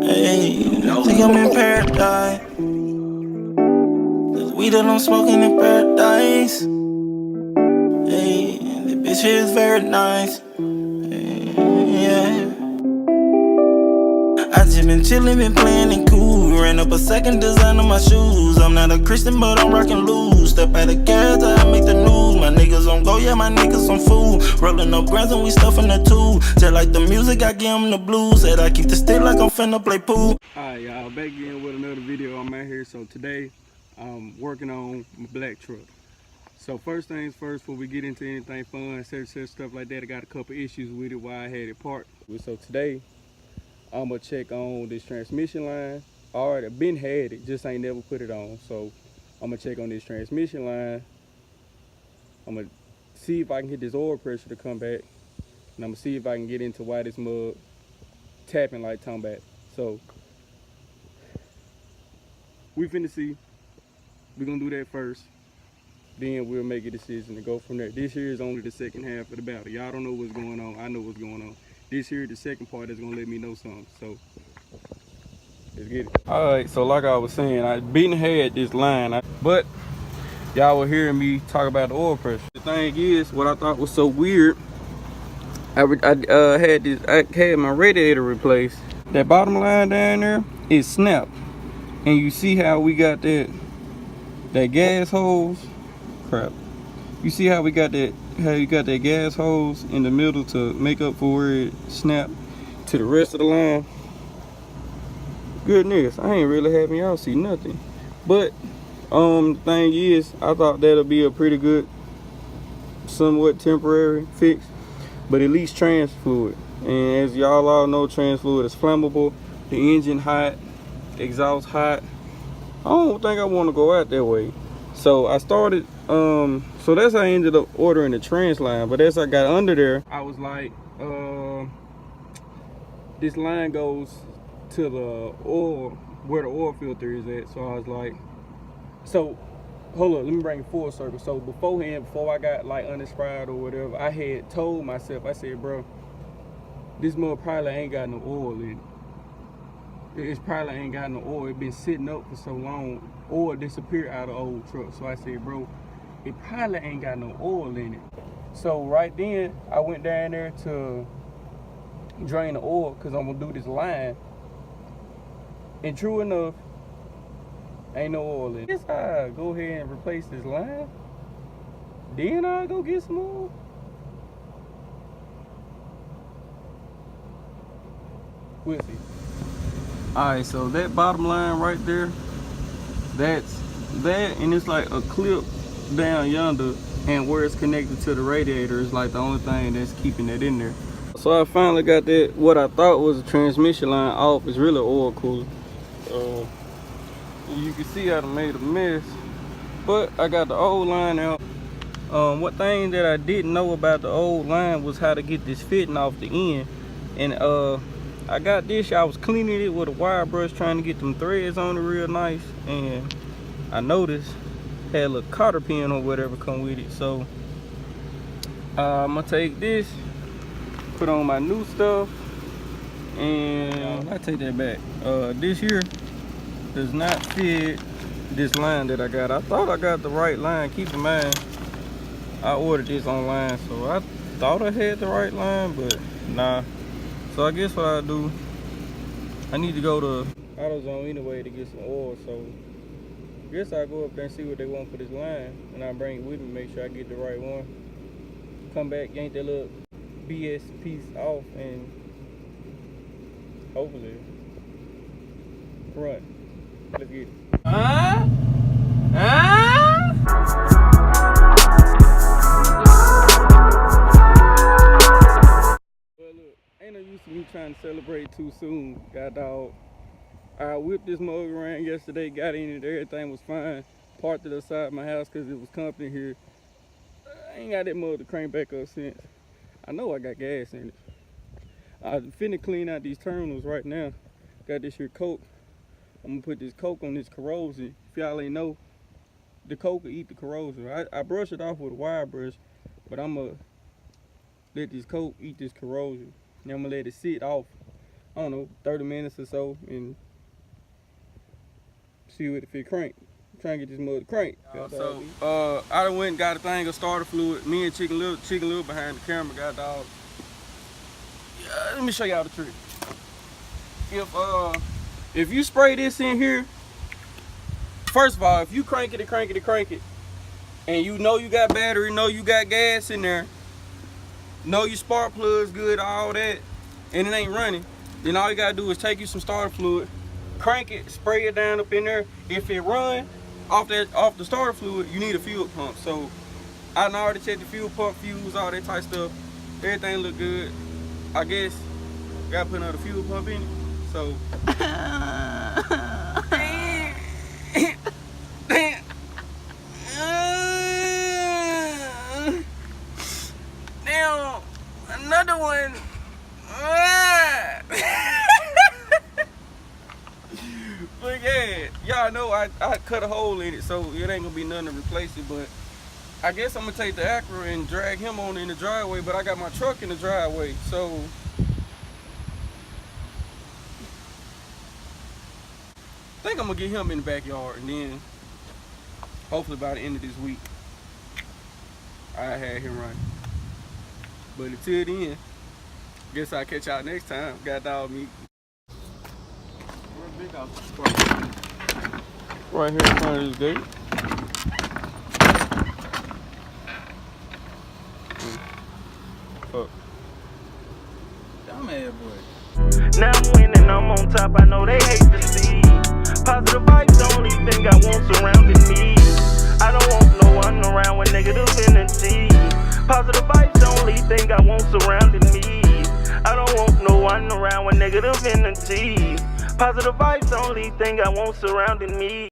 Hey, I think I'm in paradise. The weed that I'm smoking in paradise. Hey, the bitch here is very nice. Hey, yeah. I just been chillin', been playin' it cool. Ran up a second design on my shoes. I'm not a Christian, but I'm rockin' loose. Step out of gas, I make the news. My niggas on go, yeah, my niggas on food. Rollin' up grands and we stuffin' the two. Just like the music, I give 'em the blues. Said I keep the stick like I'm finna play pool. Alright, y'all, back again with another video. I'm out here. So today I'm working on my black truck. So first things first, before we get into anything fun, such stuff like that, I got a couple issues with it why I had it parked. So today I'm gonna check on this transmission line. I already been had it, just ain't never put it on. So I'm gonna check on this transmission line. I'm gonna see if I can get this oil pressure to come back, and I'm gonna see if I can get into why this mug tapping like talking back. So we finna see. We're gonna do that first. Then we'll make a decision to go from there. This here is only the second half of the battle. Y'all don't know what's going on. I know what's going on. This here, the second part, is gonna let me know something. So let's get it. All right. So like I was saying, I been had this line, but y'all were hearing me talk about the oil pressure. The thing is, what I thought was so weird, I had my radiator replaced. That bottom line down there is snapped, and you see how we got that gas hose. Crap. You see how we got that, how you got that gas hose in the middle to make up for where it snapped to the rest of the line? Goodness, I ain't really having y'all see nothing. But the thing is, I thought that'll be a pretty good, somewhat temporary fix, but at least trans fluid. And as y'all all know, trans fluid is flammable, the engine hot, exhaust hot. I don't think I want to go out that way. So I started, so that's how I ended up ordering the trans line. But as I got under there, I was like, this line goes to the oil, where the oil filter is at. So I was like, so hold up, let me bring it full circle. So beforehand, before I got like uninspired or whatever, I had told myself, I said, bro, this mug probably ain't got no oil in it. It's probably ain't got no oil. It been sitting up for so long. Oil disappeared out of old truck. So I said, bro, it probably ain't got no oil in it. So right then, I went down there to drain the oil because I'm gonna do this line. And true enough, ain't no oil in it. Guess I go ahead and replace this line. Then I go get some oil. We'll see. Alright, so that bottom line right there, that's that, and it's like a clip down yonder, and where it's connected to the radiator is like the only thing that's keeping it in there. So I finally got that, what I thought was a transmission line off. It's really oil cooler. You can see I done made a mess, but I got the old line out. One thing that I didn't know about the old line was how to get this fitting off the end. And I got this, I was cleaning it with a wire brush, trying to get them threads on it real nice, and I noticed had a little cotter pin or whatever come with it. So I'm gonna take this, put on my new stuff, and I take that back. This here does not fit this line that I got. I thought I got the right line. Keep in mind, I ordered this online, so I thought I had the right line, but nah. So I guess what I do, I need to go to AutoZone anyway to get some oil. So I guess I'll go up there and see what they want for this line, and I'll bring it with me, make sure I get the right one. Come back, yank that little BS piece off, and hopefully run. Let's get it. Well, look, ain't no use to me trying to celebrate too soon. God dog. I whipped this mug around yesterday, got in it, everything was fine. Parked it outside my house because it was company here. I ain't got that mug to crank back up since. I know I got gas in it. I'm finna clean out these terminals right now. Got this here Coke. I'm gonna put this Coke on this corrosion. If y'all ain't know, the Coke will eat the corrosion. I brush it off with a wire brush, but I'm gonna let this Coke eat this corrosion. Then I'm gonna let it sit off. I don't know, 30 minutes or so and see if it crank. Try and get this mother crank. So I done went and got a thing of starter fluid. Me and Chicken Little behind the camera got dog. Yeah, let me show y'all the trick. If you spray this in here, first of all, if you crank it, and you know you got battery, know you got gas in there, know your spark plug's good, all that, and it ain't running, then all you gotta do is take you some starter fluid, crank it, spray it down up in there. If it run off the starter fluid, you need a fuel pump. So I done already checked the fuel pump, fuse, all that type stuff. Everything look good. I guess gotta put another fuel pump in it. So damn, another one. But yeah, y'all know I cut a hole in it, so it ain't gonna be nothing to replace it. But I guess I'm gonna take the Acura and drag him on in the driveway, but I got my truck in the driveway, so I think I'm gonna get him in the backyard, and then hopefully by the end of this week I had him running. But until then, guess I'll catch y'all next time. Got dog meat. Right here in front of this gate. Fuck. Dumbass boy. Now I'm winning, I'm on top, I know they hate to see. Positive vibes, the only thing I want surrounding me. I don't want no one around with negative energy. Positive vibes, the only thing I want surrounding me. I don't want no one around with negative energy. Positive vibes, the only thing I want surrounding me.